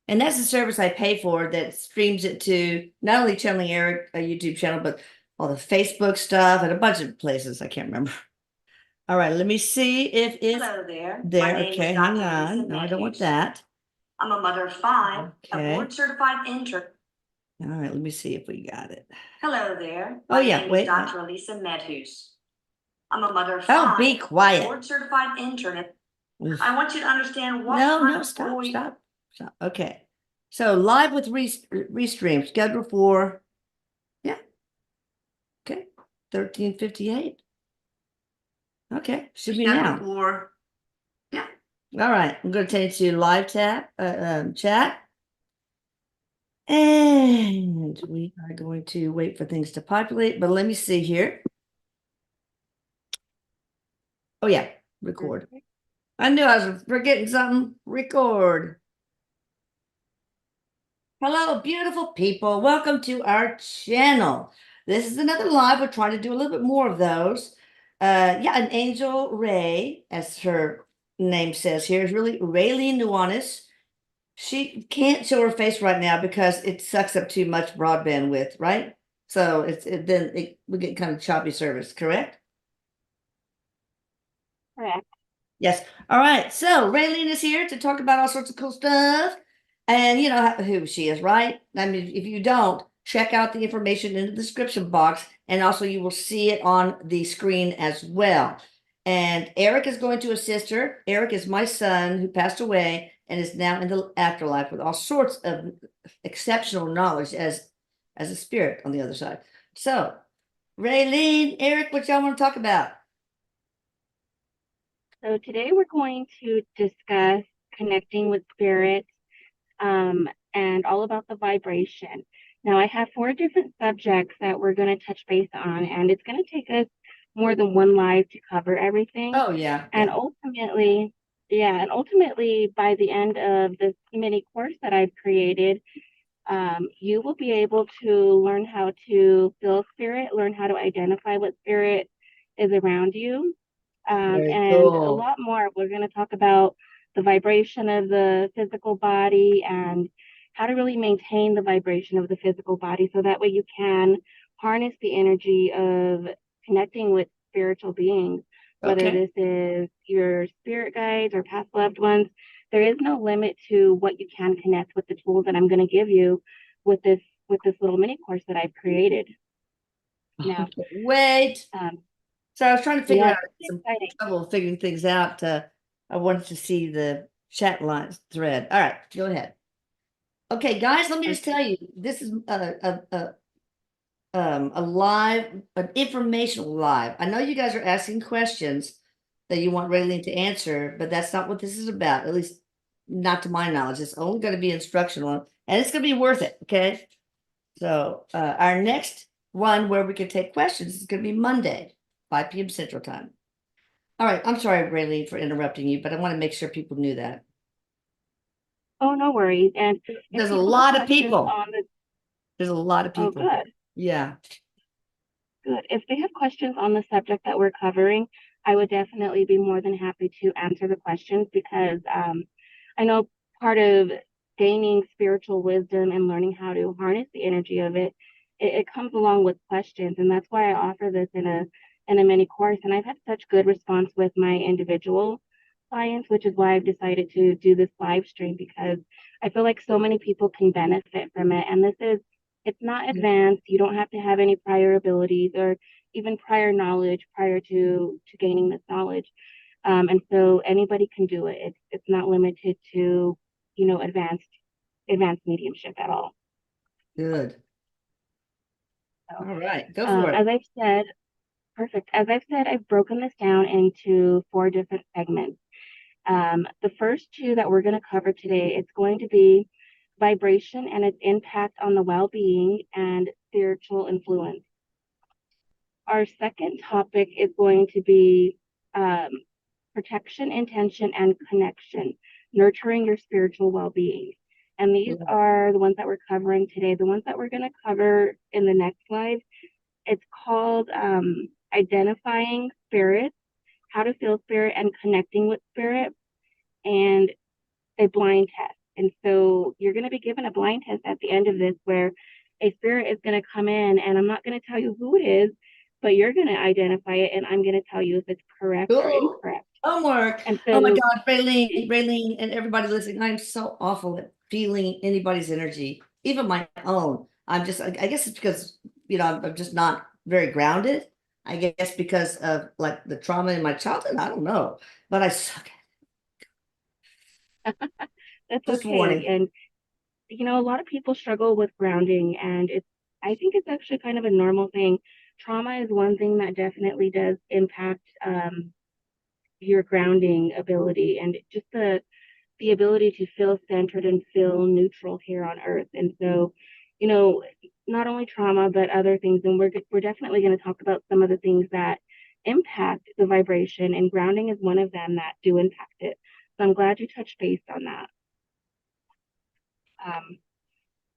And that's the service I pay for that streams it to not only Channeling Eric, a YouTube channel, but all the Facebook stuff and a bunch of places. I can't remember. All right, let me see if it's Hello there. there. My name Okay, is hang Dr. Lisa on. No, I don't want Matthews. that. I'm a mother of five, a Okay. board-certified intern. All right, let me see if we got it. Hello there. Oh, My yeah, name is wait. Dr. Lisa Matthews. I'm a mother of Oh, be five, a quiet. board-certified intern. Oof. I want you to understand what No, kind no, of stop, boy. stop, stop. Okay. So live with restream scheduled for, yeah, okay, 13:58. Okay, should be Scheduled now. for. Yeah. All right, I'm going to take you to live chat. And we are going to wait for things to populate, but let me see here. Oh, yeah, record. I knew I was forgetting something. Record. Hello, beautiful people. Welcome to our channel. This is another live. We're trying to do a little bit more of those. Yeah, an angel Ray, as her name says here, is really Raylene Nuanis. She can't show her face right now because it sucks up too much broadband width, right? So we get kind of choppy service, correct? Correct. Yes. All right. So Raylene is here to talk about all sorts of cool stuff. And you know who she is, right? I mean, if you don't, check out the information in the description box. And also you will see it on the screen as well. And Eric is going to assist her. Eric is my son who passed away and is now in the afterlife with all sorts of exceptional knowledge as a spirit on the other side. So, Raylene, Eric, what y'all want to talk about? So today we're going to discuss connecting with spirit and all about the vibration. Now I have 4 different subjects that we're going to touch base on, and it's going to take us more than one live to cover everything. Oh, yeah. And ultimately, by the end of this mini course that I've created, you will be able to learn how to feel spirit, learn how to identify what spirit is around you, Very and a cool. lot more. We're going to talk about the vibration of the physical body and how to really maintain the vibration of the physical body so that way you can harness the energy of connecting with spiritual beings, whether Okay. this is your spirit guides or past loved ones. There is no limit to what you can connect with the tools that I'm going to give you with this little mini course that I've created. Now, Wait. um, So I was trying to figure yeah, out it's pretty some exciting. trouble figuring things out. I wanted to see the chat lines thread. All right, go ahead. Okay, guys, let me just Okay. tell you, this is a live, an informational live. I know you guys are asking questions that you want Raylene to answer, but that's not what this is about. At least not to my knowledge. It's only going to be instructional, and it's going to be worth it. Okay. So our next one where we can take questions is going to be Monday, 5 p.m. Central Time. All right. I'm sorry, Raylene, for interrupting you, but I want to make sure people knew that. Oh, no worries. And if There's a people have lot of questions people. on the, There's a lot of oh, people. good, Yeah. good. If they have questions on the subject that we're covering, I would definitely be more than happy to answer the questions because I know part of gaining spiritual wisdom and learning how to harness the energy of it comes along with questions, and that's why I offer this in a mini course. And I've had such good response with my individual clients, which is why I've decided to do this live stream because I feel like so many people can benefit from it. And it's not advanced. You don't have to have any prior abilities or even prior knowledge prior to gaining this knowledge. And so anybody can do it. It's not limited to, advanced mediumship at all. Good. So, All right. Go for it. as I've said, perfect. As I've said, I've broken this down into 4 different segments. The first 2 that we're going to cover today, it's going to be vibration and its impact on the well-being and spiritual influence. Our second topic is going to be um, protection, intention, and connection, nurturing your spiritual well-being. And these are the ones that we're covering today. The ones that we're going to cover in the next slide, it's called identifying spirit, how to feel spirit, and connecting with spirit, and a blind test. And so you're going to be given a blind test at the end of this where a spirit is going to come in, and I'm not going to tell you who it is, but you're going to identify it, and I'm going to tell you if it's correct or Cool. incorrect. Homework. And Oh my so, God, Raylene, and everybody listening, I'm so awful at feeling anybody's energy, even my own. I guess it's because, I'm just not very grounded. I guess because of like the trauma in my childhood. I don't know, but I suck. that's Just okay. warning. And a lot of people struggle with grounding, and I think it's actually kind of a normal thing. Trauma is one thing that definitely does impact your grounding ability, and just the ability to feel centered and feel neutral here on earth. And so, not only trauma, but other things. And we're definitely going to talk about some of the things that impact the vibration, and grounding is one of them that do impact it. So I'm glad you touched base on that.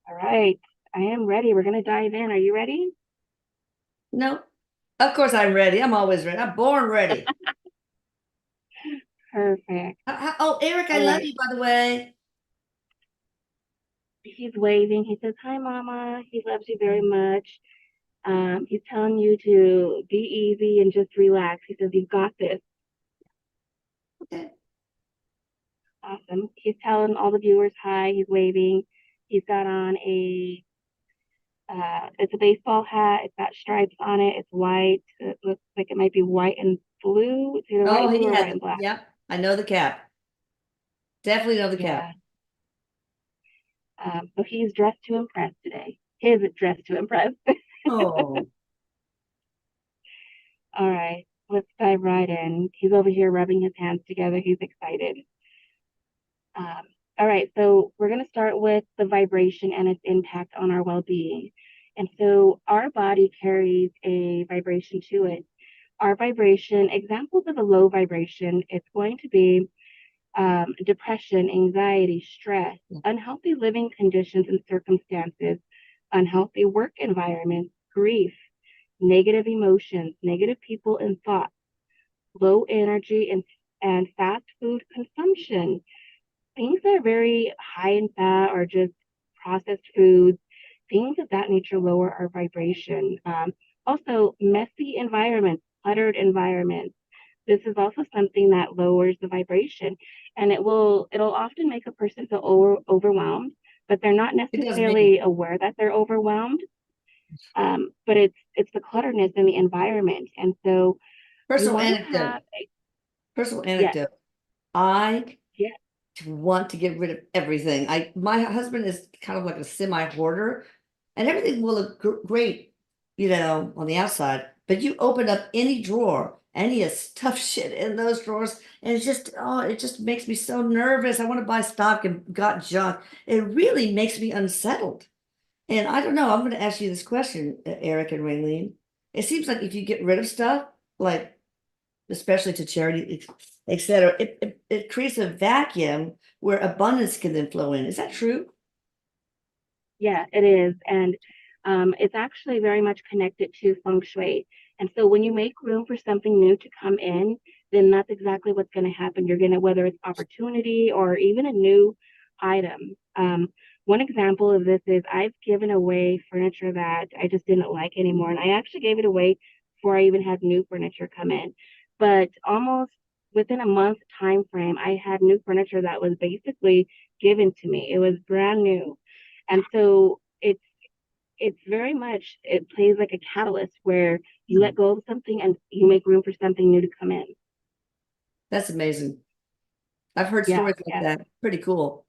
All right, I am ready. We're going to dive in. Are you ready? No, of course I'm ready. I'm always ready. I'm born ready. Perfect. Oh, Eric, I All love right. you, by the way. He's waving. He says, "Hi, Mama." He loves you very much. He's telling you to be easy and just relax. He says, "You've got this." Okay. Awesome. He's telling all the viewers hi. He's waving. He's got on it's a baseball hat. It's got stripes on it. It's white. It looks like it might be white and blue. It's either white Oh, and blue he or white had, and black. yep. I know the cap. Definitely know the cap. Yeah. So he's dressed to impress today. His dressed to impress. Oh, All right, let's dive right in. He's over here rubbing his hands together. He's excited. Um, all right, so we're going to start with the vibration and its impact on our well-being. And so our body carries a vibration to it. Our vibration, examples of a low vibration, it's going to be depression, anxiety, stress, unhealthy living conditions and circumstances, unhealthy work environments, grief, negative emotions, negative people and thoughts, low energy and fast food consumption, things that are very high in fat or just processed foods, things of that nature lower our vibration. Also, messy environments, cluttered environments. This is also something that lowers the vibration, and it'll often make a person feel overwhelmed, but they're not it does me. necessarily aware that they're overwhelmed. But it's the clutterness in the environment, and so we Personal want to anecdote. have a Personal yes, anecdote. I yes, want to get rid of everything. My husband is kind of like a semi-hoarder, and everything will look great, on the outside. But you open up any drawer, and he has stuffed shit in those drawers, and it just makes me so nervous. I want to buy stock and got junk. It really makes me unsettled. And I don't know. I'm going to ask you this question, Eric and Raylene. It seems like if you get rid of stuff, like especially to charity, etc., it creates a vacuum where abundance can then flow in. Is that true? yeah, it is, and it's actually very much connected to feng shui. And so when you make room for something new to come in, then that's exactly what's going to happen. You're going to, whether it's opportunity or even a new item. One example of this is I've given away furniture that I just didn't like anymore, and I actually gave it away before I even had new furniture come in. But almost within a month time frame, I had new furniture that was basically given to me. It was brand new, and so it's very much, it plays like a catalyst where you let go of something and you make room for something new to come in. That's amazing. I've heard Yeah, stories like yeah, that. Pretty cool.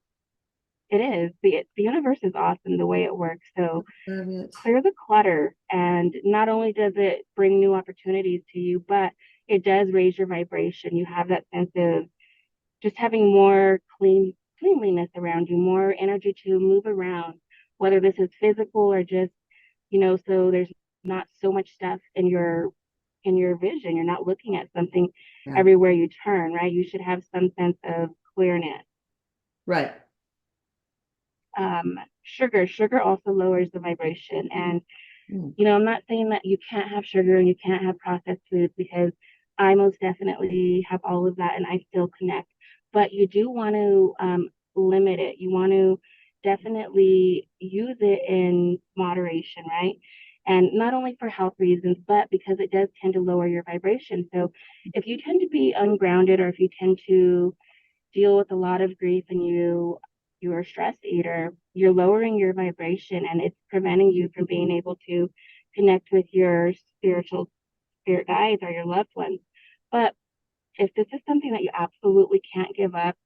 it is. The universe is awesome the way it works. So Love it. clear the clutter, and not only does it bring new opportunities to you, but it does raise your vibration. You have that sense of just having more cleanliness around you, more energy to move around, whether this is physical or just, so there's not so much stuff in your vision. You're not looking at something Yeah. everywhere you turn, right? You should have some sense of clearness. Right. Sugar also lowers the vibration. And, Mm. I'm not saying that you can't have sugar and you can't have processed foods, because I most definitely have all of that and I still connect. But you do want to limit it. You want to definitely use it in moderation, right? And not only for health reasons, but because it does tend to lower your vibration. So if you tend to be ungrounded, or if you tend to deal with a lot of grief and you're a stress eater, you're lowering your vibration, and it's preventing you from being able to connect with your spirit guides or your loved ones. But if this is something that you absolutely can't give up,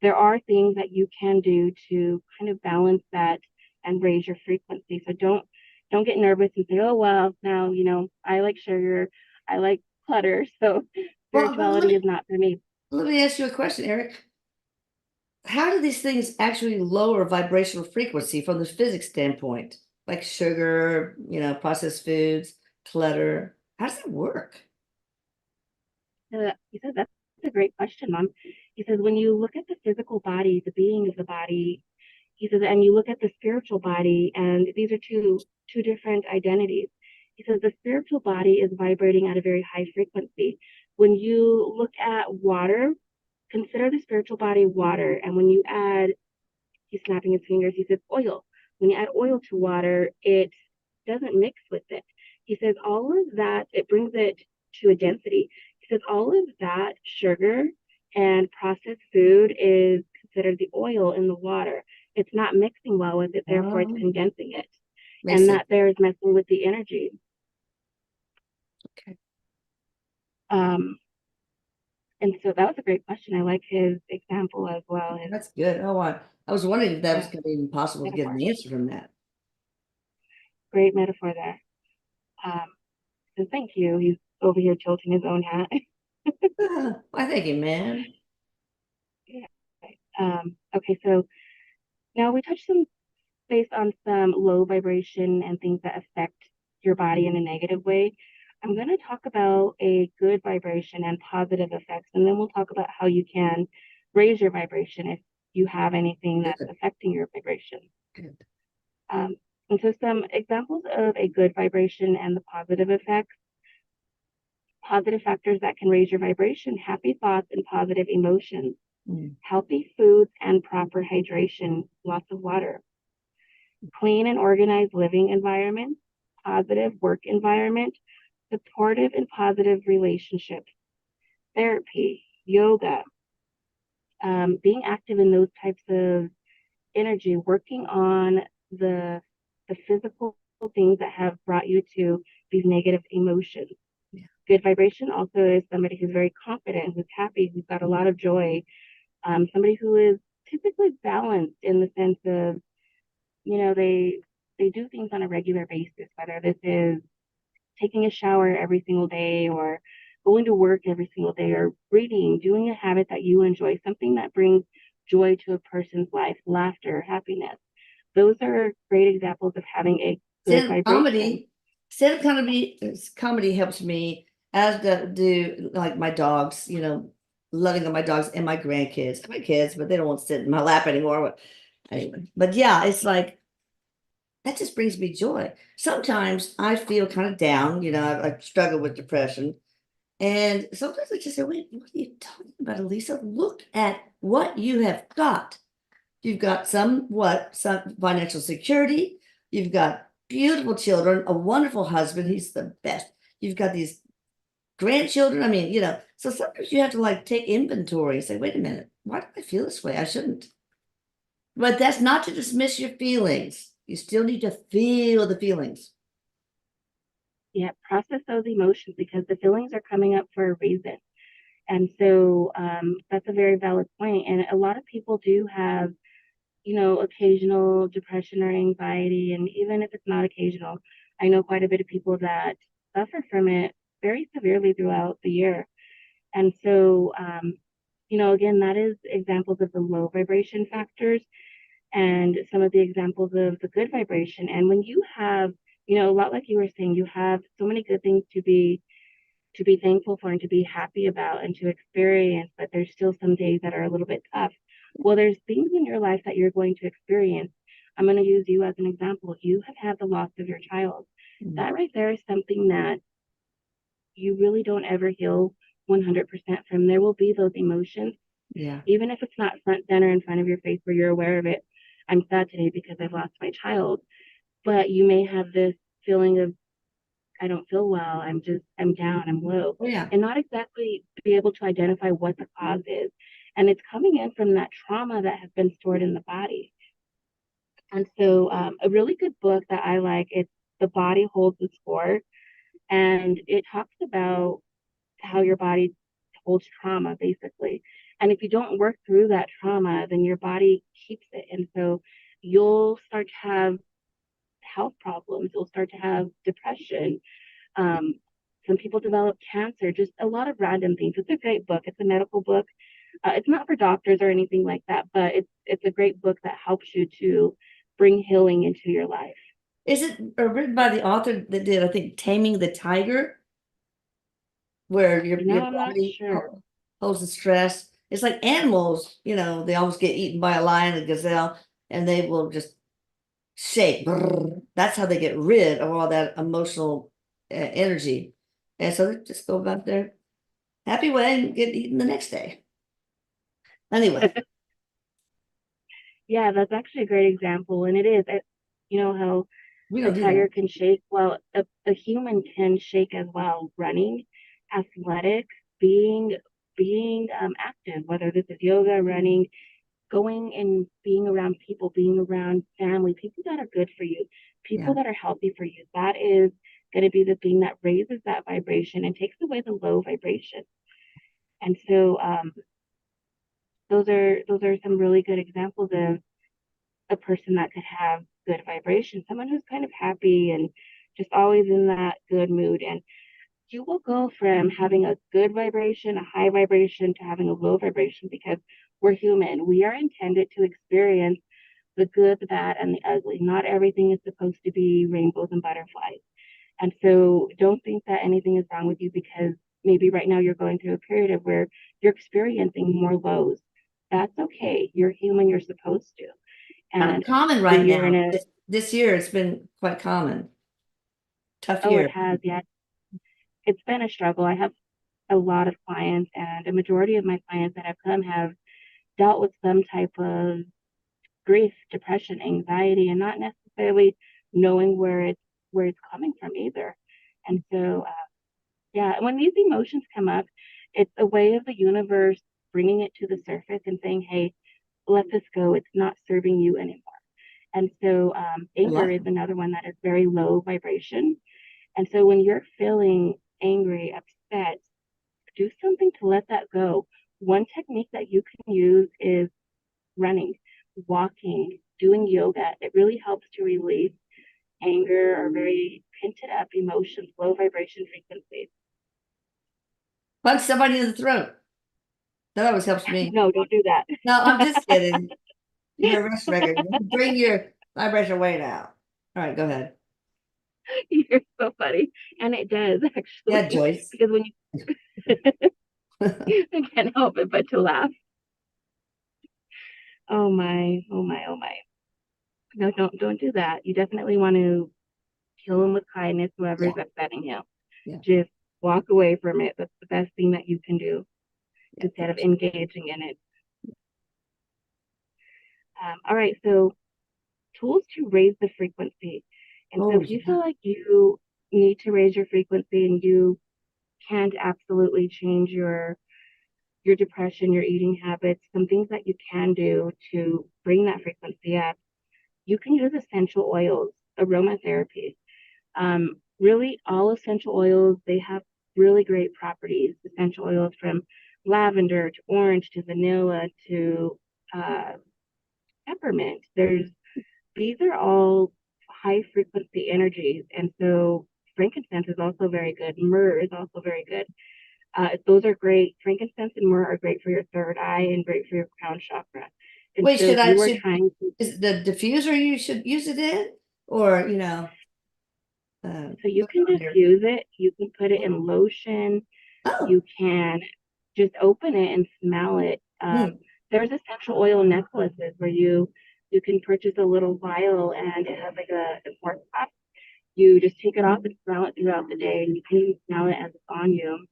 there are things that you can do to kind of balance that and raise your frequency. So don't get nervous and say, oh well, now I like sugar, I like clutter, so Well, but spirituality is not for me. let me ask you a question, Eric. How do these things actually lower vibrational frequency from the physics standpoint? Like sugar, processed foods, clutter. How does that work? He says that's a great question, Mom. He says when you look at the physical body, the being of the body, he says, and you look at the spiritual body, and these are two different identities. He says the spiritual body is vibrating at a very high frequency. When you look at water, consider the spiritual body water, and when you add, he's snapping his fingers, he says oil. When you add oil to water, it doesn't mix with it. He says all of that, it brings it to a density. He says all of that sugar and processed food is considered the oil in the water. It's not mixing well with it, therefore it's Oh, condensing it. makes And sense. that there is messing with the energy. Okay. Um, and so that was a great question. I like his example as well, his That's good. Oh, I was wondering if that was going to be even possible to get metaphor. an answer from that. Great metaphor there. Um, so thank you. He's over here tilting his own hat. Why, thank you, man. Yeah. Okay, so now we touched some based on some low vibration and things that affect your body in a negative way. I'm going to talk about a good vibration and positive effects, and then we'll talk about how you can raise your vibration if you have anything that's Good. affecting your vibration. Good. Um, and so some examples of a good vibration and the positive effects. Positive factors that can raise your vibration: happy thoughts and positive emotions, Mm. healthy foods and proper hydration, lots of water, clean and organized living environment, positive work environment, supportive and positive relationships, therapy, yoga, being active in those types of energy, working on the physical things that have brought you to these negative emotions. Yeah. Good vibration also is somebody who's very confident, who's happy, who's got a lot of joy, somebody who is typically balanced in the sense of, they do things on a regular basis, whether this is taking a shower every single day, or going to work every single day, or reading, doing a habit that you enjoy, something that brings joy to a person's life, laughter, happiness. Those are great examples of having a good vibration. Stand-up comedy helps me, as do like my dogs, loving on my dogs and my grandkids. I have my kids, but they don't want to sit in my lap anymore. But anyway, but yeah, it's like that just brings me joy. Sometimes I feel kind of down, I struggle with depression. And sometimes I just say, wait, what are you talking about, Elisa? Look at what you have got. You've got some financial security. You've got beautiful children, a wonderful husband. He's the best. You've got these grandchildren. I mean, so sometimes you have to like take inventory and say, wait a minute, why do I feel this way? I shouldn't. But that's not to dismiss your feelings. You still need to feel the feelings. Yeah, process those emotions because the feelings are coming up for a reason. And so that's a very valid point. And a lot of people do have, occasional depression or anxiety. And even if it's not occasional, I know quite a bit of people that suffer from it very severely throughout the year. And so, again, that is examples of the low vibration factors and some of the examples of the good vibration. And when you have, a lot like you were saying, you have so many good things to be thankful for and to be happy about and to experience, but there's still some days that are a little bit tough. Well, there's things in your life that you're going to experience. I'm going to use you as an example. You have had the loss of your child. Mm. That right there is something that you really don't ever heal 100% from. There will be those emotions. Yeah. Even if it's not front center in front of your face where you're aware of it. I'm sad today because I've lost my child, but you may have this feeling of, I don't feel well, I'm down, I'm low, Oh, yeah. and not exactly be able to identify what the cause is. And it's coming in from that trauma that has been stored in the body. And so, a really good book that I like, it's The Body Holds the Score, and it talks about how your body holds trauma, basically. And if you don't work through that trauma, then your body keeps it. And so you'll start to have health problems, you'll start to have depression. Um, some people develop cancer, just a lot of random things. It's a great book. It's a medical book. It's not for doctors or anything like that, but it's a great book that helps you to bring healing into your life. Is it written by the author that did, I think, Taming the Tiger, where your I'm not body sure. holds the stress? It's like animals, they almost get eaten by a lion and a gazelle, and they will just shake. Brrr. That's how they get rid of all that emotional energy. And so they just go about their happy way and get eaten the next day. Anyway, Yeah, that's actually a great example. And it is, you know, how we a don't do tiger that. can shake. Well, a human can shake as well. Running, athletic, being active, whether this is yoga, running, going and being around people, being around family, people that are good for you, people Yeah. that are healthy for you. That is going to be the thing that raises that vibration and takes away the low vibration. And so, those are some really good examples of a person that could have good vibration, someone who's kind of happy and just always in that good mood. And you will go from having a good vibration, a high vibration, to having a low vibration because we're human. We are intended to experience the good, the bad, and the ugly. Not everything is supposed to be rainbows and butterflies. And so don't think that anything is wrong with you because maybe right now you're going through a period of where you're experiencing more lows. That's okay. You're human. You're supposed to. Kind of And common when right you're in now. a, This year, it's been quite common. Tough oh, it year. has, yeah, it's been a struggle. I have a lot of clients, and a majority of my clients that have come have dealt with some type of grief, depression, anxiety, and not necessarily knowing where it's coming from either. And so, yeah, when these emotions come up, it's a way of the universe bringing it to the surface and saying, "Hey, let this go. It's not serving you anymore." And so, I anger love is it. another one that is very low vibration. And so, when you're feeling angry, upset, do something to let that go. One technique that you can use is running, walking, doing yoga. It really helps to release anger or very pinted up emotions, low vibration frequencies. Punch somebody in the throat. That always helps me. No, don't do that. No, I'm just kidding. Your arrest record. Bring your vibration way down. All right, go ahead. You're so funny. And it does Yeah, actually, Joyce. because when you I can't help it but to laugh. Oh my, oh my, oh my. No, don't do that. You definitely want to kill him with kindness, whoever is Yeah, upsetting you. yeah, Just walk away from it. That's the best thing that you can do yeah. instead of engaging in it. All right, so tools to raise the frequency. And so Oh, if you yeah. feel like you need to raise your frequency and you can't absolutely change your depression, your eating habits, some things that you can do to bring that frequency up, you can use essential oils, aromatherapy. Really, all essential oils, they have really great properties. Essential oils from lavender to orange to vanilla to uh, peppermint. These are all high frequency energies. And so frankincense is also very good. Myrrh is also very good. Those are great. Frankincense and myrrh are great for your third eye and great for your crown chakra. And Wait, so should if I you are should trying to, is it the diffuser you should use it in? Or, so you put can it on your diffuse it, you can put it in lotion, oh. you can just open it and smell it. Hmm. There's essential oil necklaces where you can purchase a little vial and it has like a cork top. You just take it off and smell it throughout the day, and you can even smell it as it's on you.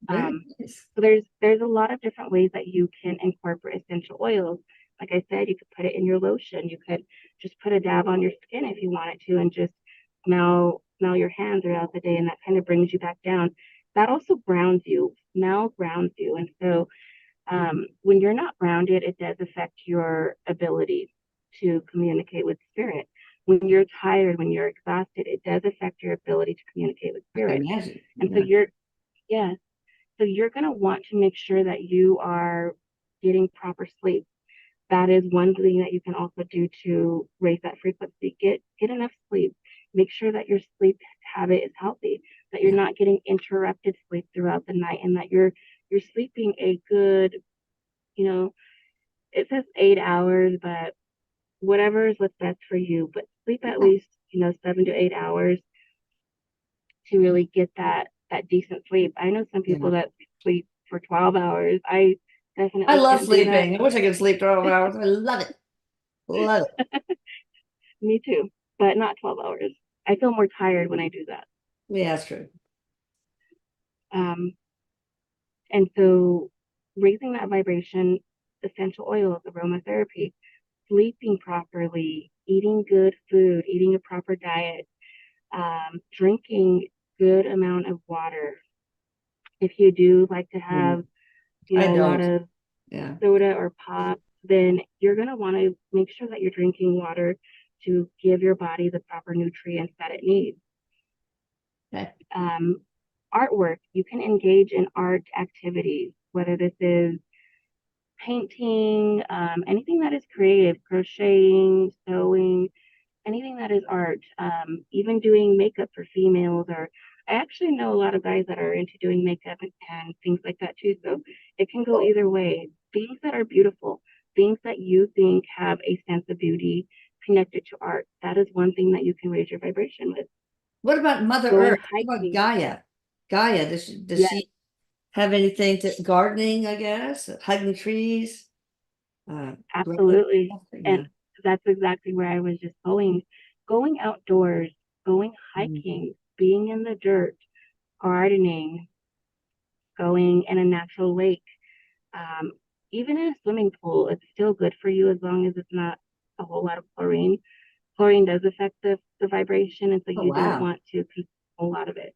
Very nice. So there's a lot of different ways that you can incorporate essential oils. Like I said, you could put it in your lotion. You could just put a dab on your skin if you wanted to, and just smell your hands throughout the day, and that kind of brings you back down. That also grounds you. Smell grounds you, and so when you're not grounded, it does affect your ability to communicate with spirit. When you're tired, when you're exhausted, it does affect your ability to communicate with I can spirit. imagine. And so Yeah. yeah, so you're going to want to make sure that you are getting proper sleep. That is one thing that you can also do to raise that frequency. Get enough sleep. Make sure that your sleep habit is healthy, that you're Yeah. not getting interrupted sleep throughout the night, and that you're sleeping a good, you know, it says 8 hours, but whatever is what's best for you. But sleep at least, 7 to 8 hours to really get that decent sleep. I know some Yeah. people that sleep for 12 hours. I I definitely love can't do that. sleeping. I wish I could sleep 12 hours. I love it. Love it. Me too, but not 12 hours. I feel more tired when I do that. Yeah, that's true. Um, and so raising that vibration, essential oils, aromatherapy, sleeping properly, eating good food, eating a proper diet, drinking good amount of water. If you do like to Mm, have, I a lot don't. of Yeah. soda or pop, then you're going to want to make sure that you're drinking water to give your body the proper nutrients that it needs. Okay. Artwork, you can engage in art activities, whether this is painting, anything that is creative, crocheting, sewing, anything that is art, even doing makeup for females. Or I actually know a lot of guys that are into doing makeup and things like that too. So it can go either way. Things that are beautiful, things that you think have a sense of beauty connected to art. That is one thing that you can raise your vibration with. What about Mother Going Earth? What about hiking. Gaia? Gaia, does Yes, she have anything to gardening, I guess? Hugging trees? Growing? absolutely. Yeah. And that's exactly where I was just going. Going outdoors, going Mm. hiking, being in the dirt, gardening, going in a natural lake, um, even in a swimming pool, it's still good for you as long as it's not a whole lot of chlorine. Chlorine does affect the vibration, and so Oh, you don't wow. want to consume a whole lot of it.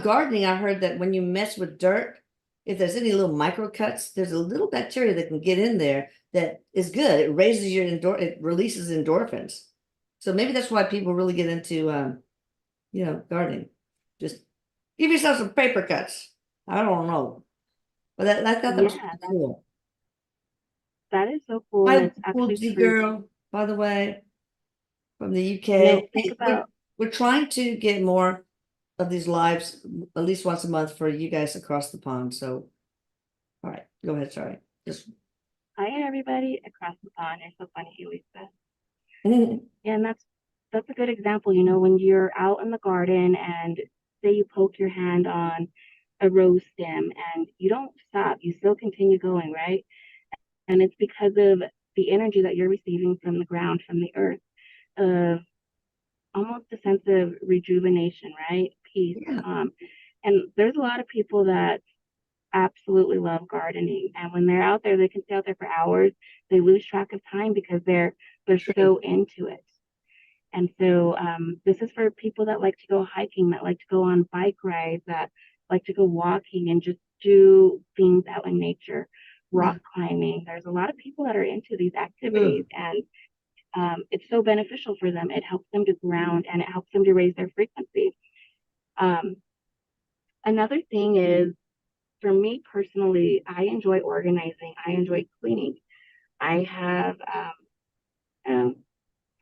Gardening, I heard that when you mess with dirt, if there's any little micro cuts, there's a little bacteria that can get in there that is good. It raises it releases endorphins. So maybe that's why people really get into gardening. Just give yourself some paper cuts. I don't know. But that was Yeah, cool. that is so cool, and Hi, it's actually Woolsey true. girl, by the way, from the UK. Think We're about we're trying to get more of these lives at least once a month for you guys across the pond. So, all right, go ahead. Sorry. Just hi everybody across the pond. You're so funny, Lisa. yeah, Yeah, and that's a good example. When you're out in the garden and say you poke your hand on a rose stem and you don't stop, you still continue going, right? And it's because of the energy that you're receiving from the ground, from the earth, of almost a sense of rejuvenation, right? Peace, calm. And there's a lot of people that absolutely love gardening. And when they're out there, they can stay out there for hours. They lose track of time because they're true. so into it. And so this is for people that like to go hiking, that like to go on bike rides, that like to go walking and just do things out in nature, Yeah. rock climbing. There's a lot of people that are into these activities, Ooh. and it's so beneficial for them. It helps them to ground and it helps them to raise their frequency. Um, Another thing is, for me personally, I enjoy organizing, I enjoy cleaning. I have um,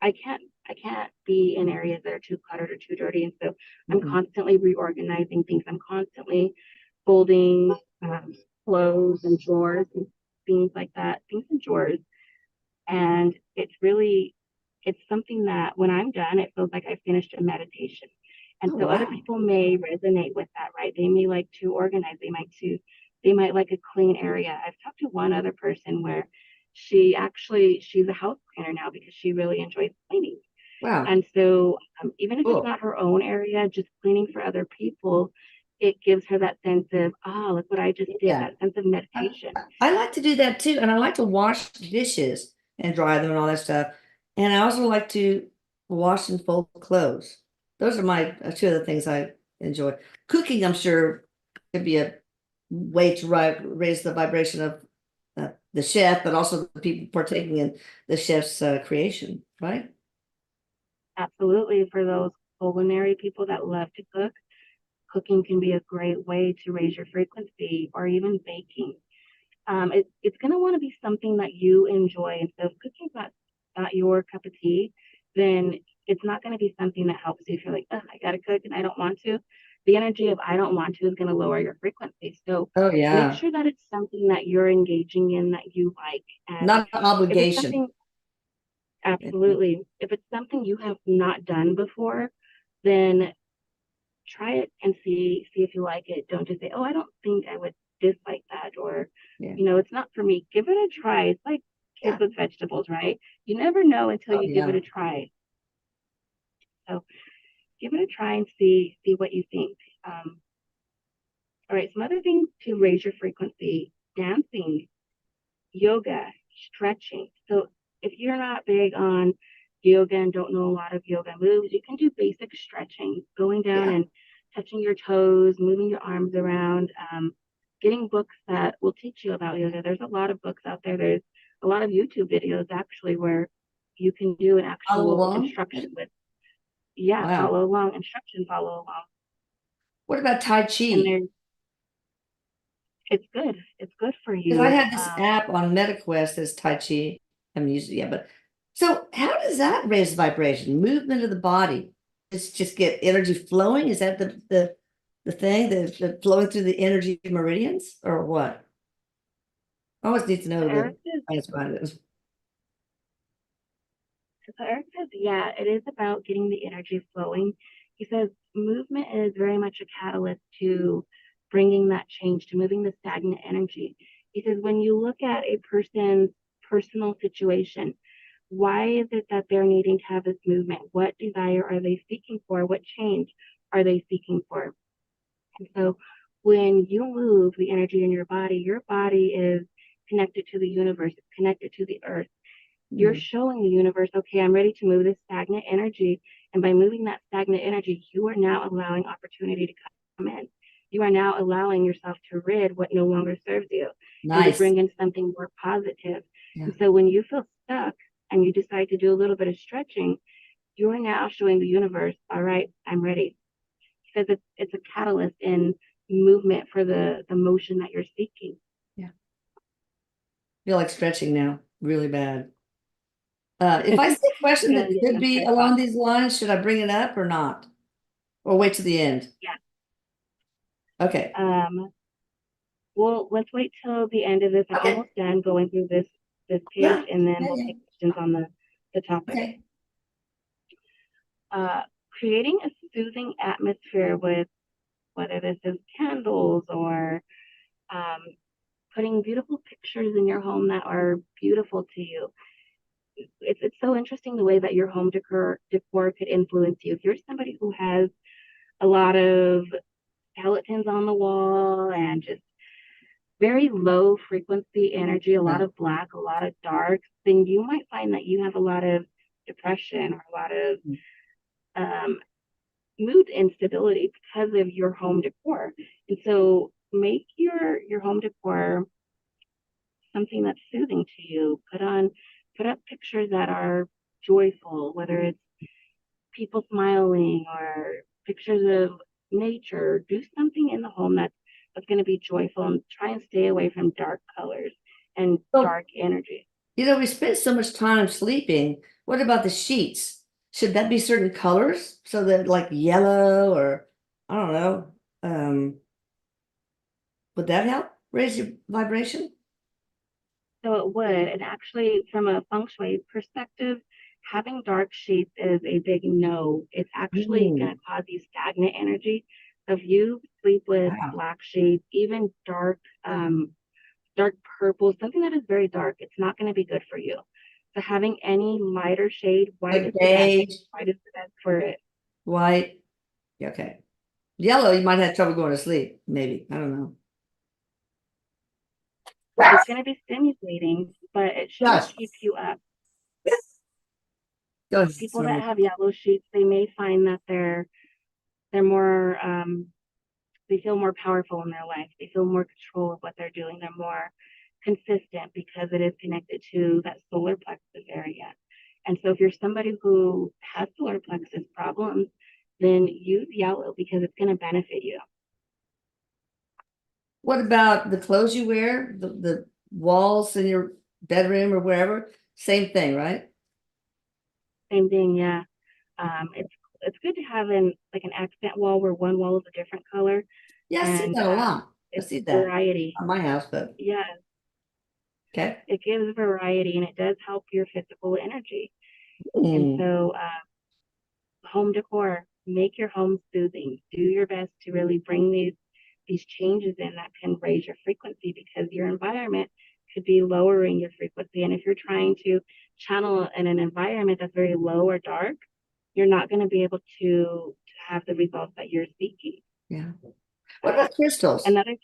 I can't be in areas that are too cluttered or too dirty. And so I'm Mm-mm. constantly reorganizing things. I'm constantly folding clothes and drawers and things like that, things in drawers. And it's something that when I'm done, it feels like I finished a meditation. And Oh, so other wow. people may resonate with that, right? They may like to organize. They might like a clean area. I've talked to one other person where she's a house cleaner now because she really enjoys cleaning. Wow. And so even if it's Cool. not her own area, just cleaning for other people it gives her that sense of, oh, look what I just did, Yeah. that sense of meditation. I like to do that too, and I like to wash dishes and dry them and all that stuff. And I also like to wash and fold clothes. Those are my two of the things I enjoy. Cooking, I'm sure, could be a way to raise the vibration of the chef, but also the people partaking in the chef's creation, right? Absolutely. For those culinary people that love to cook, cooking can be a great way to raise your frequency, or even baking. It's going to want to be something that you enjoy. And so if cooking's not your cup of tea, then it's not going to be something that helps you. If you're like, oh, I got to cook and I don't want to, the energy of I don't want to is going to lower your frequency. So Oh make yeah, sure that it's something that you're engaging in, that you like. And not an if it's obligation. something, absolutely, if it's something you have not done before, then try it and see if you like it. Don't just say, oh, I don't think I would dislike that, or Yeah, it's not for me. Give it a try. It's like kids yeah, with vegetables, right? You never know until oh you give it yeah. a try. So give it a try and see what you think. All right, some other things to raise your frequency: dancing, yoga, stretching. So if you're not big on yoga and don't know a lot of yoga moves, you can do basic stretching, going down Yeah. and touching your toes, moving your arms around, getting books that will teach you about yoga. There's a lot of books out there. There's a lot of YouTube videos actually where you can do an All actual along. instruction with, yeah, Wow. follow along, instruction, follow along. What about Tai And Chi? there's, it's good. It's good for Because I you. had this app on MetaQuest that's Tai Chi. I haven't used it yet, but so how does that raise vibration? Movement of the body. It's just get energy flowing. Is that the thing, the flowing through the energy meridians, or what? I always need to know Eric the science behind it. So Eric says, yeah, it is about getting the energy flowing. He says movement is very much a catalyst to bringing that change, to moving the stagnant energy. He says, when you look at a person's personal situation, why is it that they're needing to have this movement? What desire are they seeking for? What change are they seeking for? And so when you move the energy in your body is connected to the universe, it's connected to the earth. You're Mm, showing the universe, okay, I'm ready to move this stagnant energy. And by moving that stagnant energy, you are now allowing opportunity to come in. You are now allowing yourself to rid what no longer serves you and to nice. bring in something more positive. Yeah. And so when you feel stuck and you decide to do a little bit of stretching, you are now showing the universe, all right, I'm ready. Because it's a catalyst in movement for the motion that you're seeking. Yeah. Feel like stretching now, really bad. If I see a question Feeling that getting could them be stretched off. along these lines, should I bring it up or not? Or wait to the end? Yeah. Okay. Well, let's wait till the end of this. I'm Okay. almost done going through this page, Yeah. and then Yeah, we'll yeah. take questions on the topic. Okay. Creating a soothing atmosphere with, whether this is candles or um, putting beautiful pictures in your home that are beautiful to you. It's so interesting the way that your home decor could influence you. If you're somebody who has a lot of skeletons on the wall and just very low frequency energy, a lot Yeah. of black, a lot of dark, then you might find that you have a lot of depression or a lot of Mm. um, mood instability because of your home decor. And so make your home decor something that's soothing to you. Put up pictures that are joyful, whether it's people smiling or pictures of nature. Do something in the home that's going to be joyful, and try and stay away from dark colors and So, dark energy. we spend so much time sleeping. What about the sheets? Should that be certain colors? So that like yellow or I don't know. Would that help raise your vibration? So it would, and actually, from a feng shui perspective, having dark sheets is a big no. It's actually going Mm, to cause you stagnant energy. So if you sleep with wow. black sheets, even dark purple, something that is very dark, it's not going to be good for you. So having any lighter shade, white Like is the best. beige, White is the best for it. white. Yeah, okay. Yellow, you might have trouble going to sleep. Maybe. I don't know. It's going to be stimulating, but it shouldn't Gosh. keep you up. Go ahead. People that have yellow sheets, they may find that they're more they feel more powerful in their life. They feel more control of what they're doing. They're more consistent because it is connected to that solar plexus area. And so if you're somebody who has solar plexus problems, then use yellow because it's going to benefit you. What about the clothes you wear, the walls in your bedroom or wherever? Same thing, right? Same thing, yeah. It's good to have an accent wall where one wall is a different color, Yeah, I see and that a lot. I it's see that variety. on my house, but Yeah, okay. it gives variety and it does help your physical energy. And Hmm. so, home decor, make your home soothing. Do your best to really bring these changes in that can raise your frequency because your environment could be lowering your frequency. And if you're trying to channel in an environment that's very low or dark, you're not going to be able to have the results that you're seeking. Yeah. What about crystals? Another,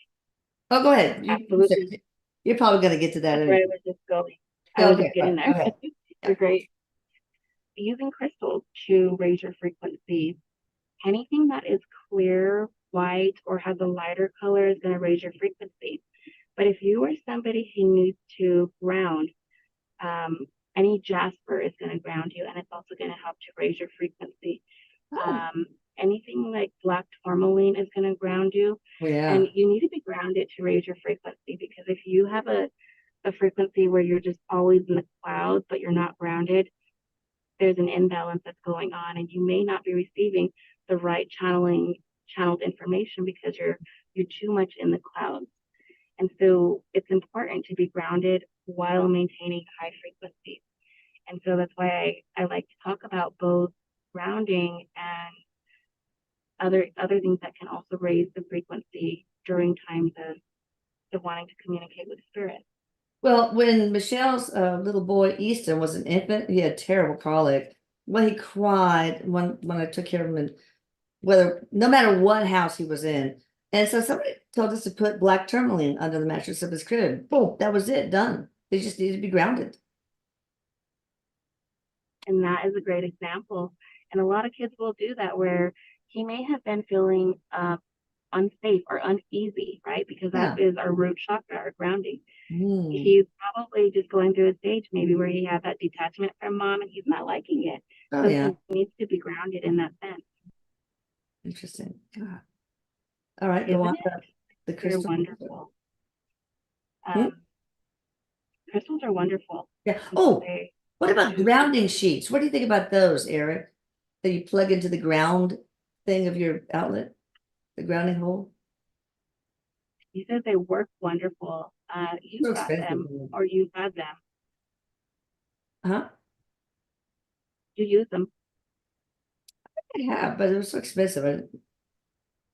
Oh, go ahead. You said absolutely, it. You're probably going to get to that that's where I anyway. was just going. I was just Okay, getting right. Go there. ahead. You're great. Using crystals to raise your frequency. Anything that is clear, white, or has a lighter color is going to raise your frequency. But if you are somebody who needs to ground, any jasper is going to ground you, and it's also going to help to raise your frequency. Oh, Anything like black tourmaline is going to ground you, yeah. and you need to be grounded to raise your frequency because if you have a frequency where you're just always in the clouds, but you're not grounded, there's an imbalance that's going on, and you may not be receiving the right channeled information because you're too much in the clouds. And so it's important to be grounded while maintaining high frequency. And so that's why I like to talk about both grounding and other things that can also raise the frequency during times of wanting to communicate with spirit. Well, when Michelle's little boy Easton was an infant, he had terrible colic. Well, he cried when I took care of him, and whether no matter what house he was in. And so somebody told us to put black tourmaline under the mattress of his crib. Boom, that was it, done. They just needed to be grounded. And that is a great example. And a lot of kids will do that where he may have been feeling unsafe or uneasy, right? Because that Yeah. is our root chakra, our grounding. Mm. He's probably just going through a stage maybe where he had that detachment from mom and he's not liking it. Oh, So yeah. he needs to be grounded in that sense. Interesting. God. All right, go Isn't on it? to the They're crystal. wonderful. Hmm? Crystals are wonderful. Yeah. And so Oh, what about grounding sheets? What do you think about those, Eric? That you plug into the ground thing of your outlet, the grounding hole? he says they work wonderful. You So got expensive. them or you've had them. Huh? You use them. I have, but it was so expensive.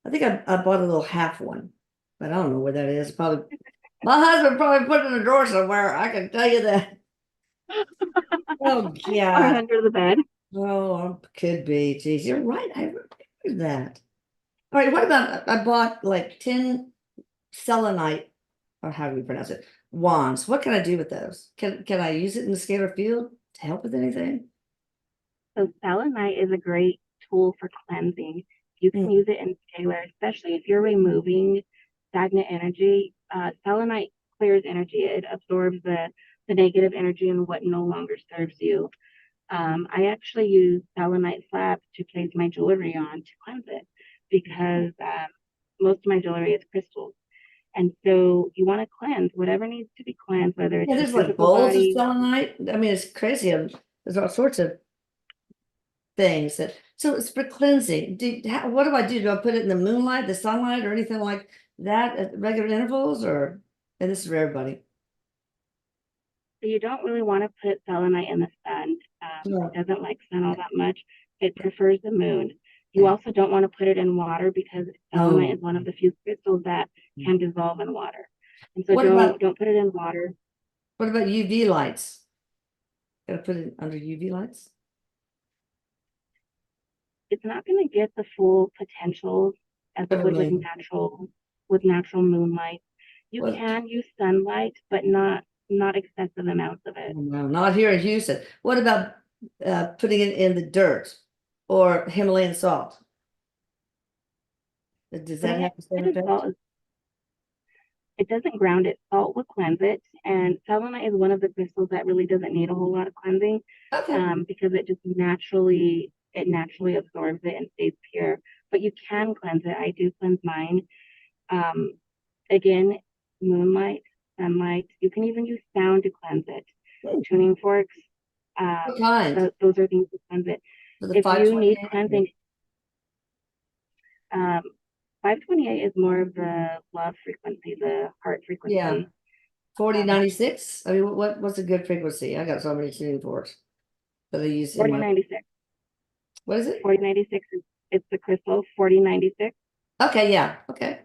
I think I bought a little half one, but I don't know where that is. Probably my husband probably put it in a drawer somewhere. I can tell you that. Oh Or yeah. under the bed. Oh, could be. Geez, you're right. I remember that. All right. What about I bought like 10 selenite, or how do we pronounce it? Wands. What can I do with those? Can I use it in the scalar field to help with anything? So selenite is a great tool for cleansing. You can Hmm. use it in scalar, especially if you're removing stagnant energy. Selenite clears energy. It absorbs the negative energy and what no longer serves you. I actually use selenite slabs to place my jewelry on to cleanse it because most of my jewelry is crystals. And so you want to cleanse whatever needs to be cleansed, whether it's Yeah, your there's like physical bowls of body. selenite. I mean, it's crazy. There's all sorts of things that. So it's for cleansing. What do I do? Do I put it in the moonlight, the sunlight, or anything like that at regular intervals? Or and this is for everybody. So you don't really want to put selenite in the sun. Yeah. It doesn't like sun all that much. It prefers the moon. You Yeah. also don't want to put it in water because selenite Oh. is one of the few crystals that can dissolve in water. And so What about don't put it in water. UV lights? Gotta put it under UV lights? It's not going to get the full potential as it would with natural moonlight. You Well, can use sunlight, but not excessive amounts of it. no, not here in Houston. What about putting it in the dirt or Himalayan salt? Does that Putting have it the same in effect? salt, it doesn't ground it. Salt will cleanse it, and selenite is one of the crystals that really doesn't need a whole lot of cleansing, Okay. because it naturally absorbs it and stays pure. But you can cleanse it. I do cleanse mine. Um, Again, moonlight, sunlight. You can even use sound to cleanse it. Tuning forks. What kind? Those are things to cleanse it. For the If you need 528? cleansing, um, 528 is more of the love frequency, the heart Yeah. frequency. 4096? I mean, what's a good frequency? I got so many tuning forks that I use in my, 4096. what is it? 4096 is it's the crystal 4096, Okay, yeah, okay.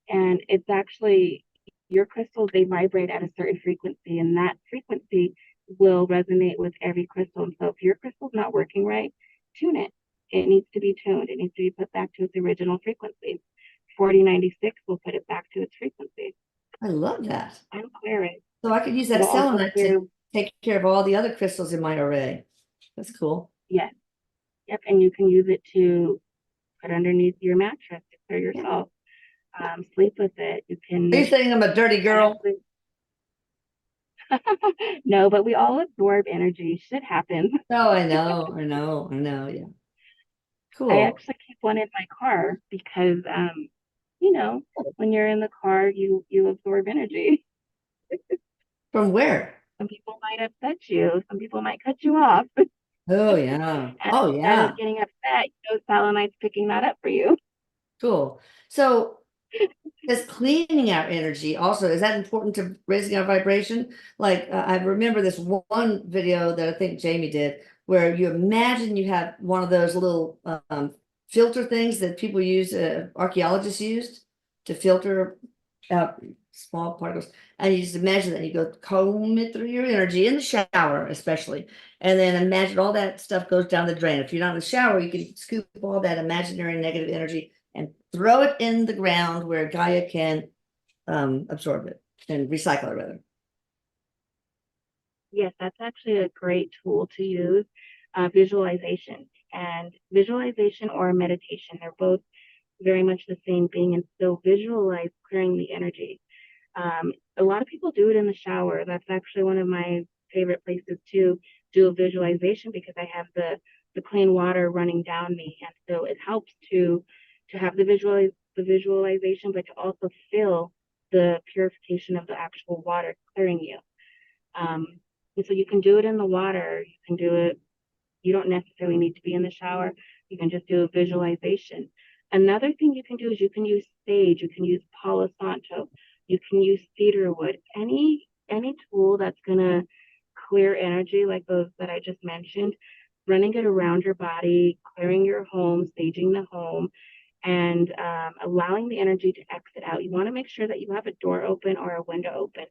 and it's actually your crystals, they vibrate at a certain frequency, and that frequency will resonate with every crystal. And so if your crystal's not working right, tune it. It needs to be tuned. It needs to be put back to its original frequency. 4096 will put it back to its frequency I love that. and clear it. So I could use that It'll also selenite clear, to take care of all the other crystals in my array. That's cool. yes, yep, and you can use it to put underneath your mattress to clear Yeah. yourself. Sleep with it. You Are you can saying I'm a dirty girl? no, but we all absorb energy. Shit happens. Oh, I know, yeah. I Cool. actually keep one in my car because, you know, when you're in the car, you absorb energy. From where? Some people might upset you. Some people might cut you off. Oh, yeah. And Oh, instead yeah. of getting upset, selenite's picking that up for you. Cool. So is cleaning our energy also, is that important to raising our vibration? Like, I remember this one video that I think Jamie did, where you imagine you have one of those little filter things that people use, archaeologists used to filter out small particles. And you just imagine that you go comb it through your energy in the shower, especially. And then imagine all that stuff goes down the drain. If you're not in the shower, you can scoop all that imaginary negative energy and throw it in the ground where Gaia can absorb it and recycle it rather. Yes, that's actually a great tool to use. Visualization and visualization or meditation, they're both very much the same thing. And so visualize clearing the energy. A lot of people do it in the shower. That's actually one of my favorite places to do a visualization because I have the clean water running down me, and so it helps to have the visualization, but to also feel the purification of the actual water clearing you. And so you can do it in the water. You can do it. You don't necessarily need to be in the shower. You can just do a visualization. Another thing you can do is you can use sage. You can use Palo Santo. You can use cedar wood. Any tool that's gonna clear energy like those that I just mentioned, running it around your body, clearing your home, saging the home, and allowing the energy to exit out. You want to make sure that you have a door open or a window open.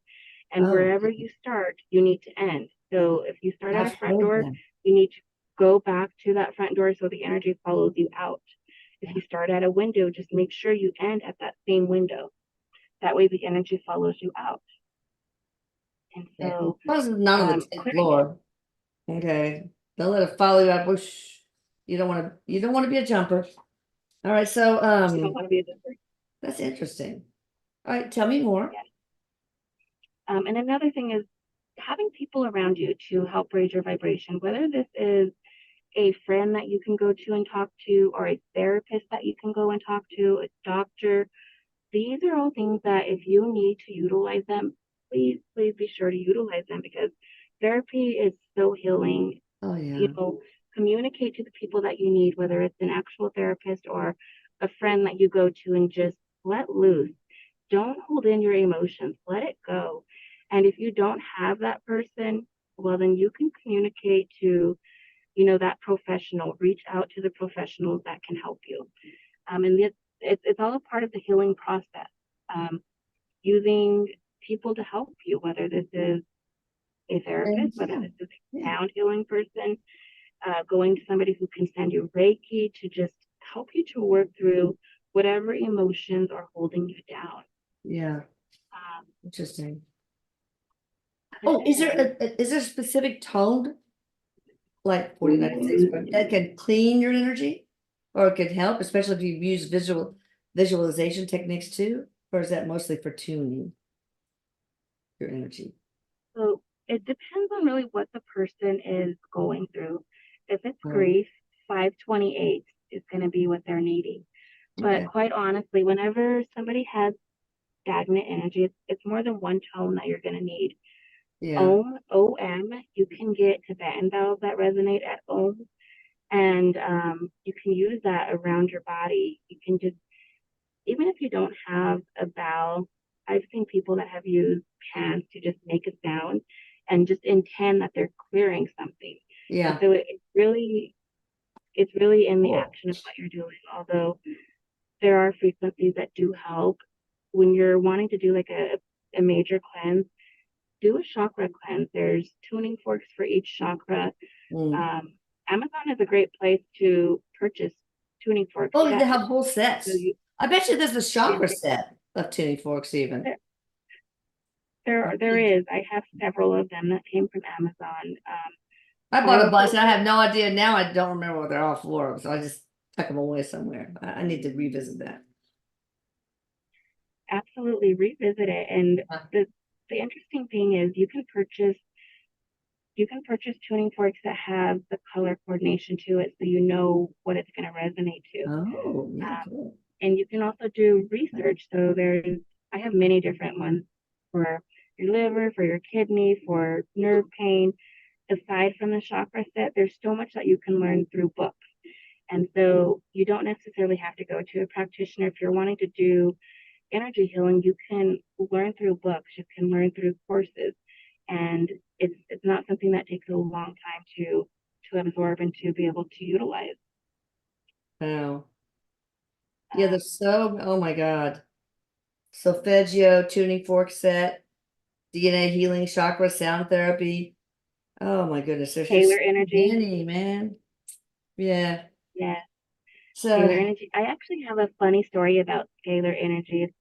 And Oh, wherever you start, you need to end. So if you start at I've a front heard door, that. you need to go back to that front door so the energy follows you out. If you start at a window, just make sure you end at that same window. That way the energy follows you out. And Yeah. so Plus it's not on the 10th clearing floor. Okay. Don't let it follow you out. Whoosh. You don't want to be a jumper. All right, so you don't want to be a different. that's interesting. All right, tell me more. Yeah. And another thing is having people around you to help raise your vibration, whether this is a friend that you can go to and talk to, or a therapist that you can go and talk to, a doctor. These are all things that if you need to utilize them, please be sure to utilize them because therapy is so healing. Oh yeah. Communicate to the people that you need, whether it's an actual therapist or a friend that you go to, and just let loose. Don't hold in your emotions, let it go. And if you don't have that person, well, then you can communicate to, that professional, reach out to the professionals that can help you. And it's all a part of the healing process. Using people to help you, whether this is a therapist, whether this is a sound healing person, going to somebody who can send you Reiki to just help you to work through whatever emotions are holding you down. Yeah. Um, Interesting. but Oh, is there then, is there a specific tone like 49 that can clean your energy or it could help, especially if you use visualization techniques too? Or is that mostly for tuning your energy? so it depends on really what the person is going through. If it's Oh, grief, 528 is going to be what they're needing. But okay. quite honestly, whenever somebody has stagnant energy, it's more than one tone that you're going to need. Yeah. OM, you can get Tibetan bells that resonate at Om, and you can use that around your body. You can just, even if you don't have a bell, I've seen people that have used pans to just make a sound and just intend that they're clearing something. And Yeah. so it's really in the Cool. action of what you're doing. Although there are frequencies that do help when you're wanting to do like a major cleanse. Do a chakra cleanse. There's tuning forks for each chakra. Mm. Amazon is a great place to purchase tuning forks. Oh, they Yes. have whole So sets. I bet you there's a yeah, chakra set of tuning forks even. there is. I have several of them that came from Amazon. I I bought a bunch also and I have no idea now. I don't remember what they're all for, so I just tuck them away somewhere. I need to revisit that. absolutely revisit it. And Huh. the interesting thing is you can purchase tuning forks that have the color coordination to it, so you know what it's going to resonate to. Oh, yeah, Um, cool. and you can also do research. So I have many different ones for your liver, for your kidney, for nerve pain. Aside from the chakra set, there's so much that you can learn through books. And so you don't necessarily have to go to a practitioner. If you're wanting to do energy healing, you can learn through books, you can learn through courses. And it's not something that takes a long time to absorb and to be able to utilize. Wow. Yeah, Um, there's so, oh my God. Solfeggio, tuning fork set, DNA healing, chakra, sound therapy. Oh my goodness, there's just Scalar so energy, many, man. Yeah. yeah, So, scalar energy. I actually have a funny story about scalar energy. It's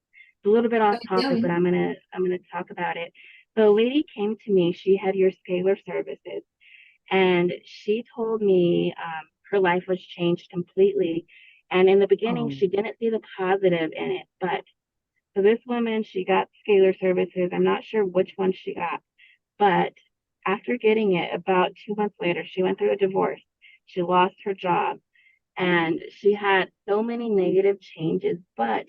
a little bit off tell topic, but me. I'm gonna talk about it. So a lady came to me. She had your scalar services, and she told me her life was changed completely. And in the beginning, Oh, she didn't see the positive in it. But so this woman, she got scalar services. I'm not sure which one she got, but after getting it, about 2 months later, she went through a divorce. She lost her job, and she had so many negative changes. But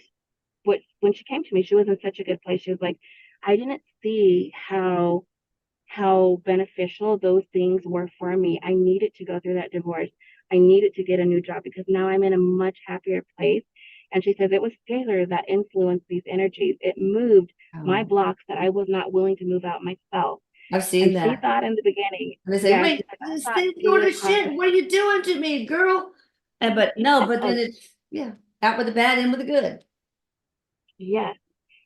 when she came to me, she was in such a good place. She was like, I didn't see how beneficial those things were for me. I needed to go through that divorce. I needed to get a new job because now I'm in a much happier place. And she says it was Scalar that influenced these energies. It moved my oh, blocks that I was not willing to move out myself. I've And seen she that. thought in the beginning, And they say, yeah, wait, she's like, I thought stay you doing were this shit. What are you doing to me, girl? And but no, but then yes, it's yeah, out with the bad, in with the good. yes.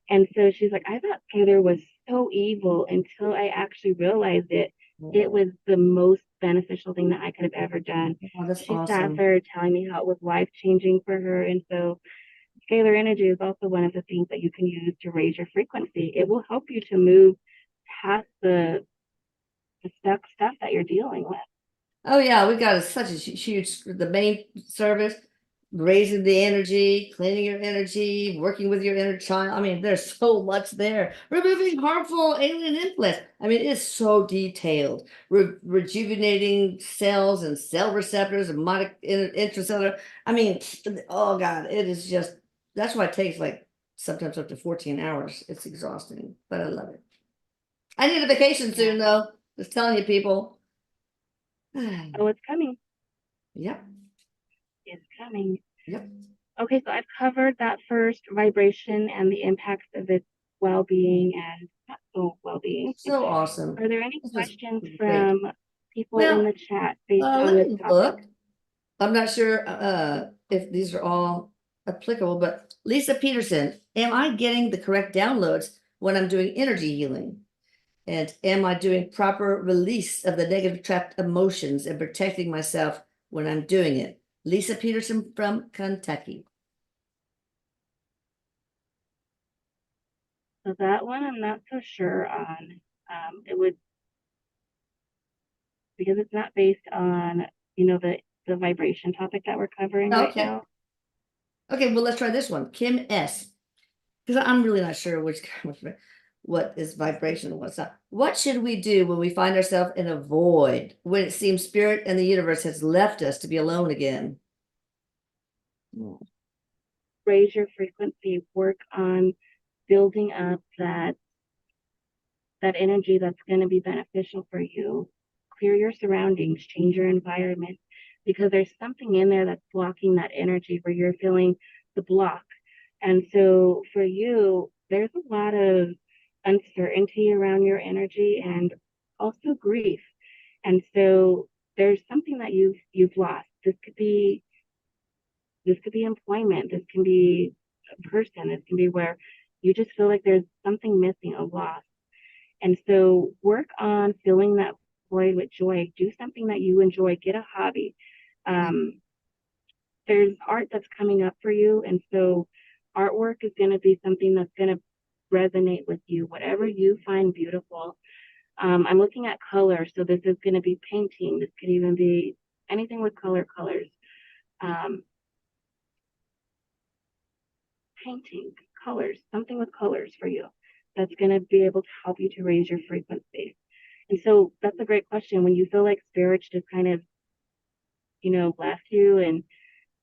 And so she's like, I thought Taylor was so evil until I actually realized it Oh, was the most beneficial thing that I could have ever done. that's She sat awesome. there telling me how it was life changing for her. And so scalar energy is also one of the things that you can use to raise your frequency. It will help you to move past the stuck stuff that you're dealing with. Oh yeah, we got such a huge the main service, raising the energy, cleaning your energy, working with your inner child. I mean, there's so much there. Removing harmful alien influence. I mean, it's so detailed. Rejuvenating cells and cell receptors and intracellular. I mean, oh God, it is just that's why it takes like sometimes up to 14 hours. It's exhausting, but I love it. I need a vacation Yeah. soon though. Just telling you people. Oh, it's coming. Yep. It's coming. Yep. Okay, so I've covered that first vibration and the impacts of its well-being and not so well-being. So awesome. Are there any This was questions great. from people in Well, the chat based on let this me topic? look. I'm not sure if these are all applicable, but Lisa Peterson, am I getting the correct downloads when I'm doing energy healing? And am I doing proper release of the negative trapped emotions and protecting myself when I'm doing it? Lisa Peterson from Kentucky. So that one I'm not so sure on. It would, because it's not based on, the vibration topic that we're covering right Okay. now. Okay, well, let's try this one. Kim S. Because I'm really not sure what is vibration and what's not. What should we do when we find ourselves in a void, when it seems spirit and the universe has left us to be alone again? Raise your frequency, work on building up that energy that's going to be beneficial for you. Clear your surroundings, change your environment, because there's something in there that's blocking that energy where you're feeling the block. And so for you, there's a lot of uncertainty around your energy and also grief. And so there's something that you've lost. This could be employment, this can be a person, this can be where you just feel like there's something missing, a loss. And so work on filling that void with joy. Do something that you enjoy. Get a hobby. There's art that's coming up for you. And so artwork is going to be something that's going to resonate with you, whatever you find beautiful. I'm looking at color. So this is going to be painting. This could even be anything with colors. Painting, colors, something with colors for you that's going to be able to help you to raise your frequency. And so that's a great question. When you feel like spirits just kind of, left you and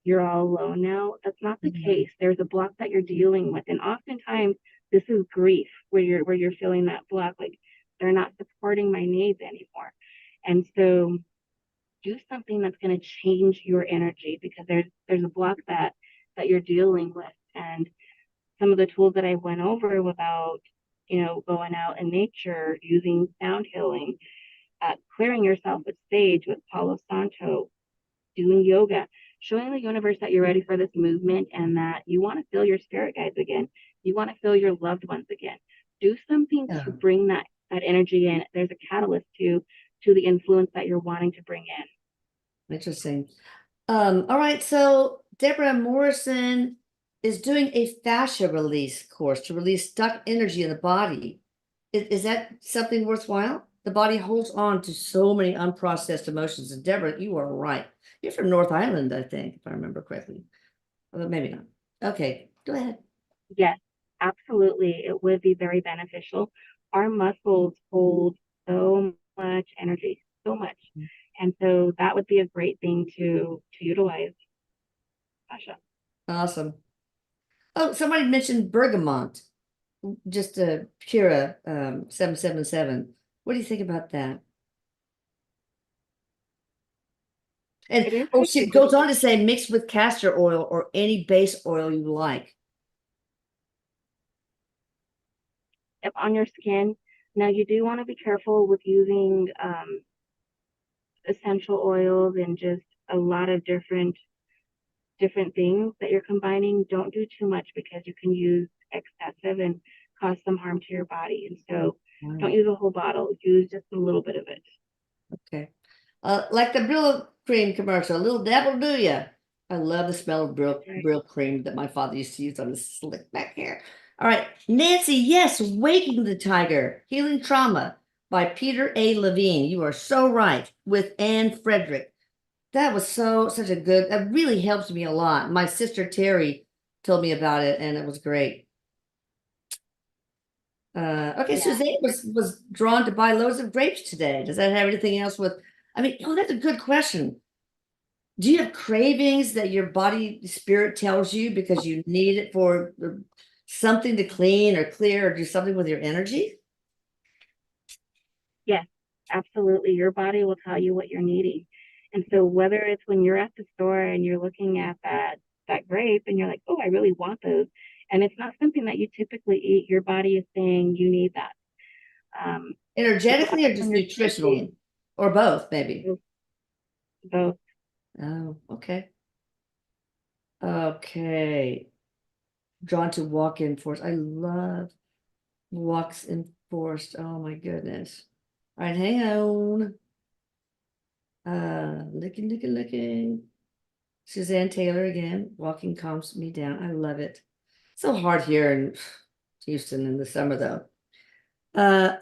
you're all alone now, that's not the case. There's a block that you're dealing with. And oftentimes this is grief where you're feeling that block, like they're not supporting my needs anymore. And so do something that's going to change your energy, because there's a block that you're dealing with. And some of the tools that I went over about, going out in nature, using sound healing, clearing yourself with sage, with Palo Santo, doing yoga, showing the universe that you're ready for this movement and that you want to feel your spirit guides again. You want to feel your loved ones again. Do something to bring that energy in. There's a catalyst to the influence that you're wanting to bring in. Interesting. All right, so Deborah Morrison is doing a fascia release course to release stuck energy in the body. Is that something worthwhile? The body holds on to so many unprocessed emotions. And Deborah, you are right. You're from North Island, I think, if I remember correctly. Well, maybe not. Okay, go ahead. Yes, absolutely. It would be very beneficial. Our muscles hold so much energy, so much. And so that would be a great thing to utilize. Sasha. Awesome. Oh, somebody mentioned bergamot. Just a Kira 777. What do you think about that? And she goes on to say mix with castor oil or any base oil you like. If on your skin. Now you do want to be careful with using essential oils and just a lot of different things that you're combining. Don't do too much, because you can use excessive and cause some harm to your body. And so don't use a whole bottle, use just a little bit of it. Okay. Like the Brill cream commercial, a little dabble, do ya? I love the smell of Brill cream that my father used to use on his slick back hair. All right, Nancy, yes, Waking the Tiger, Healing Trauma by Peter A. Levine. You are so right, with Anne Frederick. That was such a good, that really helped me a lot. My sister Terry told me about it, and it was great. Okay, yeah. Suzanne was drawn to buy loads of grapes today. Does that have anything else with? I mean, that's a good question. Do you have cravings that your body spirit tells you because you need it for something to clean or clear or do something with your energy? Yes, absolutely. Your body will tell you what you're needing. And so whether it's when you're at the store and you're looking at that grape and you're like, oh, I really want those, and it's not something that you typically eat, your body is saying you need that. Energetically or just nutritionally? Or both, maybe? Both. Oh, okay. Okay. Drawn to walk in forest. I love walks in forest. Oh my goodness. All right, hang on. Looking. Suzanne Taylor again. Walking calms me down. I love it. So hard here, and Houston in the summer though.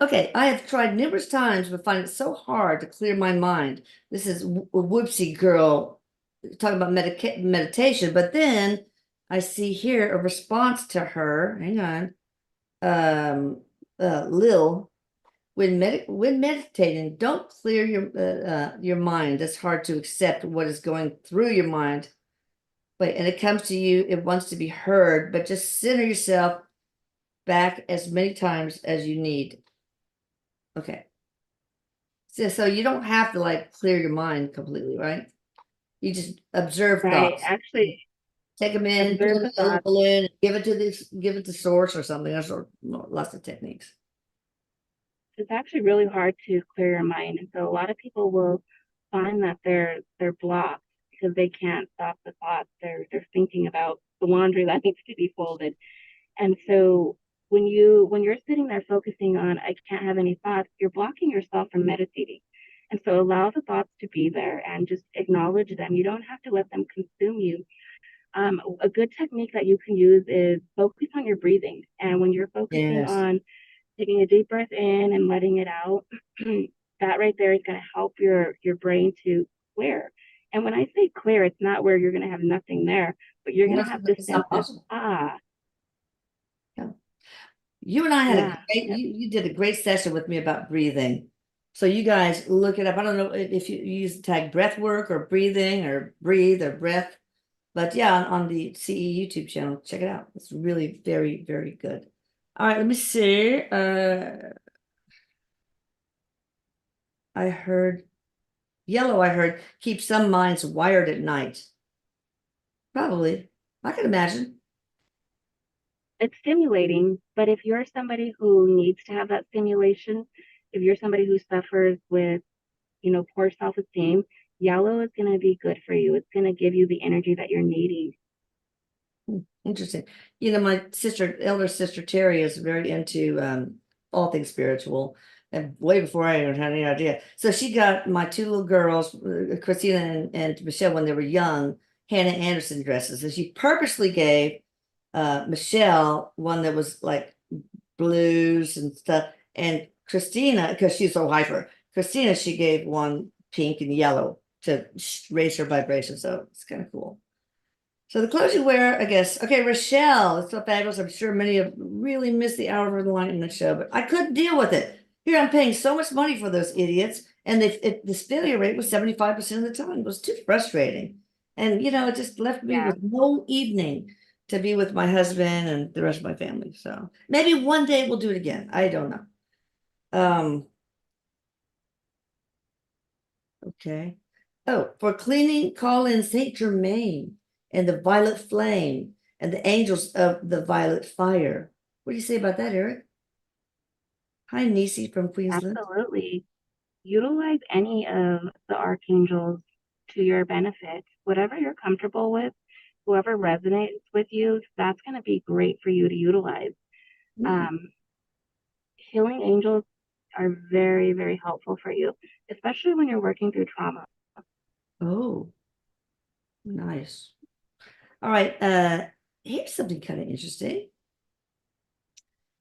Okay, I have tried numerous times but find it so hard to clear my mind. This is Whoopsie Girl talking about meditation, but then I see here a response to her. Hang on. Lil, when meditating, don't clear your mind. It's hard to accept what is going through your mind. Wait, and it comes to you, it wants to be heard, but just center yourself back as many times as you need. Okay. So you don't have to like clear your mind completely, right? You just observe Right. thoughts. Actually, Take them in, put observe them the in a little thoughts. balloon, give it to source or something. There's lots of techniques. It's actually really hard to clear your mind. And so a lot of people will find that they're blocked because they can't stop the thoughts. They're thinking about the laundry that needs to be folded. And so when you're sitting there focusing on I can't have any thoughts, you're blocking yourself from meditating. And so allow the thoughts to be there and just acknowledge them. You don't have to let them consume you. A good technique that you can use is focus on your breathing. And when you're focusing Yes. on taking a deep breath in and letting it out, that right there is going to help your brain to clear. And when I say clear, it's not where you're going to have nothing there, but you're going to have this It's sense not of, possible. Yeah. You and I had a yeah, great, yeah. you did a great session with me about breathing. So you guys look it up. I don't know if you use the tag breath work or breathing or breathe or breath, but yeah, on the CE YouTube channel, check it out. It's really very, very good. All right, let me see. I heard yellow, I heard keep some minds wired at night. Probably. I can imagine. It's stimulating, but if you're somebody who needs to have that stimulation, if you're somebody who suffers with, poor self-esteem, yellow is going to be good for you. It's going to give you the energy that you're needing. Interesting. My elder sister Terry is very into all things spiritual, and way before I even had any idea. So she got my two little girls, Christina and Michelle, when they were young, Hannah Anderson dresses. And she purposely gave Michelle one that was like blues and stuff, and Christina, because she's so hyper, Christina, she gave one pink and yellow to raise her vibration. So it's kind of cool. So the clothes you wear, I guess. Okay, Rochelle, it's so fabulous. I'm sure many have really missed the hour of the line in the show, but I couldn't deal with it. Here I'm paying so much money for those idiots, and the failure rate was 75% of the time. It was too frustrating. And it just left me Yeah. with no evening to be with my husband and the rest of my family. So maybe one day we'll do it again. I don't know. Okay. Oh, for cleaning, call in Saint Germain and the violet flame and the angels of the violet fire. What do you say about that, Eric? Hi, Nisi from Queensland. Absolutely. Utilize any of the archangels to your benefit. Whatever you're comfortable with, whoever resonates with you, that's going to be great for you to utilize. Healing angels are very, very helpful for you, especially when you're working through trauma. Oh, nice. All right. Here's something kind of interesting.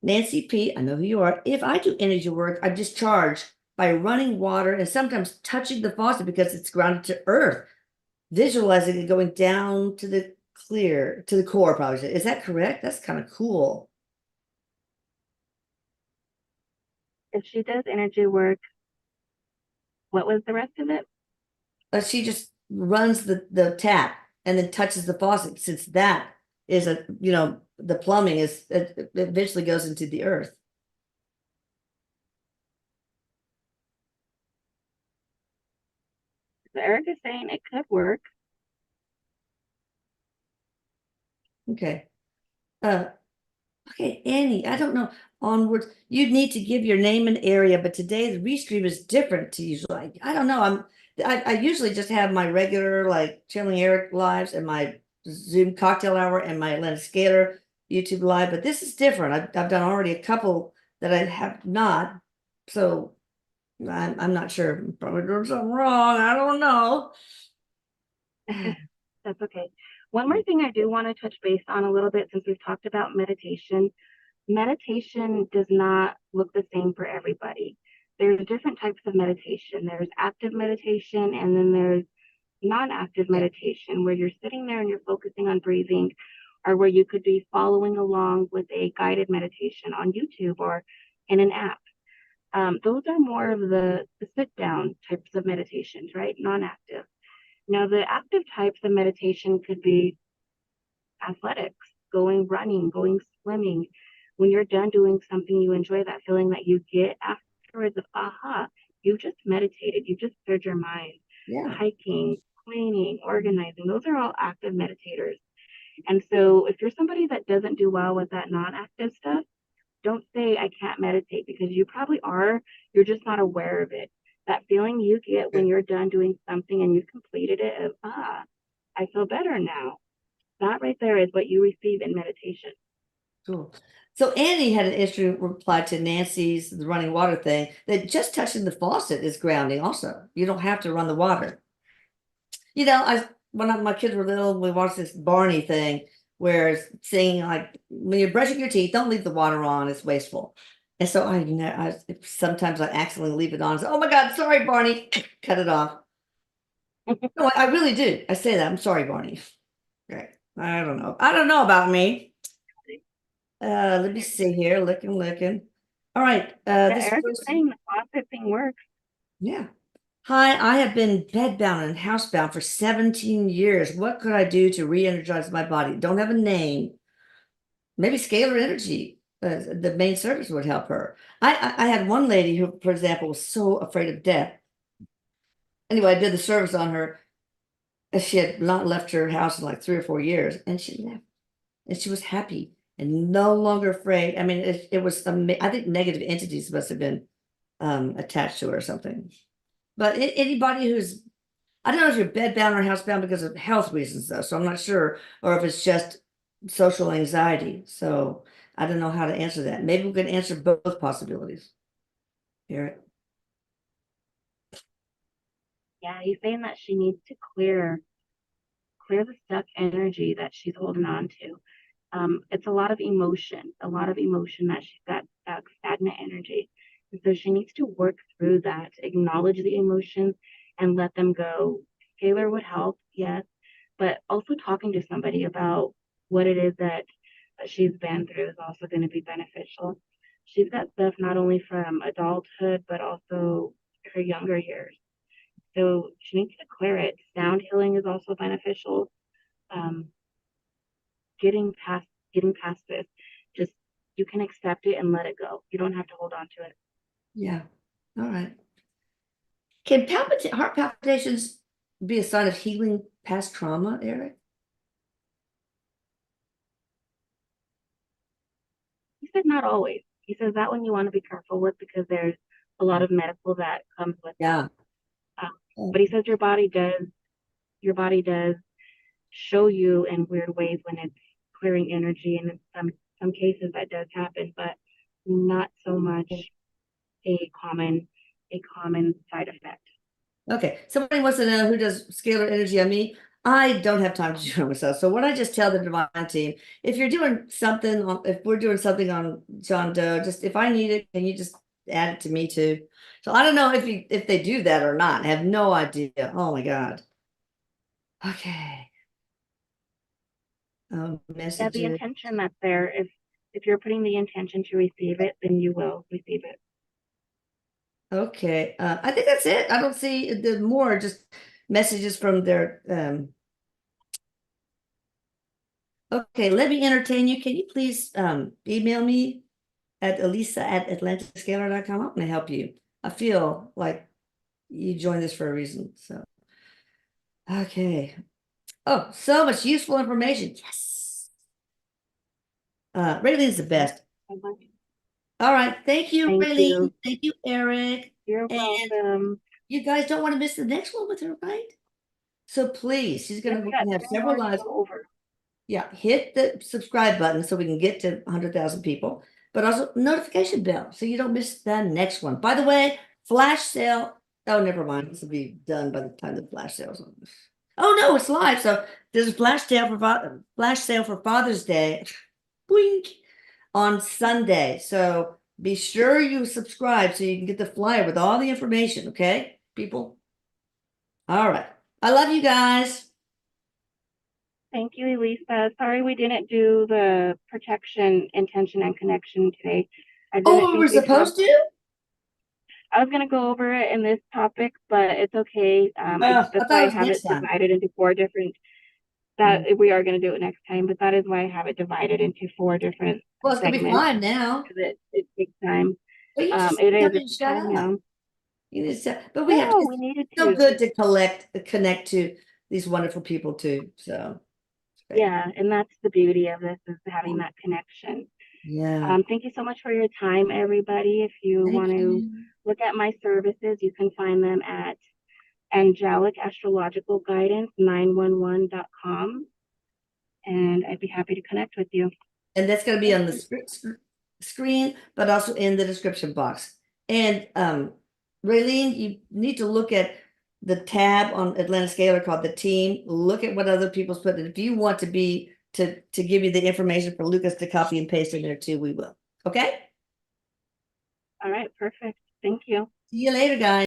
Nancy P, I know who you are. If I do energy work, I discharge by running water and sometimes touching the faucet because it's grounded to earth, visualizing it going down to the core, probably. Is that correct? That's kind of cool. If she does energy work, what was the rest of it? She just runs the tap and then touches the faucet, since that is the plumbing is it eventually goes into the earth. So Eric is saying it could work. Okay. Okay, Annie, I don't know. Onwards, you'd need to give your name and area, but today the restream is different to usual. I don't know. I usually just have my regular like Chilling Eric lives and my Zoom cocktail hour and my Atlanta Scalar YouTube live, but this is different. I've done already a couple that I have not, so I'm not sure. I'm probably doing something wrong. I don't know. That's okay. One more thing I do want to touch base on a little bit, since we've talked about meditation. meditation does not look the same for everybody. There's different types of meditation. There's active meditation, and then there's non-active Yeah. meditation where you're sitting there and you're focusing on breathing, or where you could be following along with a guided meditation on YouTube or in an app. Those are more of the sit down types of meditations, right? Non-active. Now, the active types of meditation could be athletics, going running, going swimming. When you're done doing something you enjoy, that feeling that you get afterwards of, aha, you just meditated, you just cleared your mind. Yeah. Hiking, cleaning, organizing, those are all active meditators. And so if you're somebody that doesn't do well with that non-active stuff, don't say I can't meditate, because you probably are. You're just not aware of it. That feeling you get when you're done doing something and you've completed it of, I feel better now. That right there is what you receive in meditation. Cool. So Annie had an interesting reply to Nancy's the running water thing, that just touching the faucet is grounding also. You don't have to run the water. You know, when my kids were little, we watched this Barney thing where it's saying like, when you're brushing your teeth, don't leave the water on, it's wasteful. And so sometimes I accidentally leave it on. And say, oh my God, sorry, Barney, cut it off. No, I really do. I say that. I'm sorry, Barney. Right. I don't know. I don't know about me. Let me see here. Looking. All right. This Eric is person, saying the faucet thing works. yeah. Hi, I have been bedbound and housebound for 17 years. What could I do to re-energize my body? Don't have a name. Maybe scalar energy. The main service would help her. I had one lady who, for example, was so afraid of death. Anyway, I did the service on her. She had not left her house in like 3 or 4 years, and she left, and she was happy and no longer afraid. I mean, it was I think negative entities must have been attached to her or something. But anybody who's, I don't know if you're bedbound or housebound because of health reasons, though. So I'm not sure, or if it's just social anxiety. So I don't know how to answer that. Maybe we can answer both possibilities. Here. Yeah, he's saying that she needs to clear the stuck energy that she's holding on to. It's a lot of emotion that she's got, stuck, stagnant energy. And so she needs to work through that, acknowledge the emotions and let them go. Scalar would help, yes, but also talking to somebody about what it is that she's been through is also going to be beneficial. She's got stuff not only from adulthood, but also her younger years. So she needs to clear it. Sound healing is also beneficial. Um, getting past this, just, you can accept it and let it go. You don't have to hold on to it. Yeah. All right. Can heart palpitations be a sign of healing past trauma, Eric? He said not always. He says that one you want to be careful with, because there's a lot of medical that comes with Yeah. that. But he says your body does show you in weird ways when it's clearing energy, and in some cases that does happen, but not so much a common side effect. Okay, somebody wants to know who does scalar energy on me. I don't have time to do it myself. So what I just tell the divine team, if you're doing something on, if we're doing something on John Doe, just if I need it, can you just add it to me too? So I don't know if they do that or not. I have no idea. Oh my God. Okay. Yeah, the Messages. intention that's there, if you're putting the intention to receive it, then you will receive it. Okay. I think that's it. I don't see the more just messages from their okay, let me entertain you. Can you please email me at elisa@atlanticscalar.com? I'm gonna help you. I feel like you joined this for a reason. So okay. Oh, so much useful information. Yes. Raylene's the best. All right. Thank you, Thank Raylene. you. Thank you, Eric. You're And welcome. you guys don't want to miss the next one with her, right? So please, she's Yep, gonna we got have 3 several more to lives. go over. Yeah, hit the subscribe button so we can get to 100,000 people, but also notification bell so you don't miss the next one. By the way, flash sale. Oh, never mind. This will be done by the time the flash sale's on. Oh no, it's live. So there's a flash sale for Father's Day. Boink. on Sunday. So be sure you subscribe so you can get the flyer with all the information, okay, people? All right. I love you guys. Thank you, Elisa. Sorry we didn't do the protection, intention, and connection today. I didn't Oh, we think were we'd have. supposed to? I was going to go over it in this topic, but it's okay. I That's thought why it I was have next it time. divided into 4 different, we are going to do it next time, but that is why I have it divided into 4 different Well, it's gonna be segments, fine now. because it takes time. But you just It tell is me to shut time up. now. You need to, but we have No, to, we needed it's so to. good to connect to these wonderful people too. So it's great. Yeah, and that's the beauty of this, is having that connection. Yeah. Thank you so much for your time, everybody. If you Thank want to you. look at my services, you can find them at Angelic Astrological Guidance 911.com, and I'd be happy to connect with you. And that's going to be on the screen, but also in the description box. And Raylene, you need to look at the tab on Atlanta Scalar called the team. Look at what other people's put. And if you want to be to give you the information for Lucas to copy and paste in there too, we will. Okay. All right, perfect. Thank you. See you later, guys.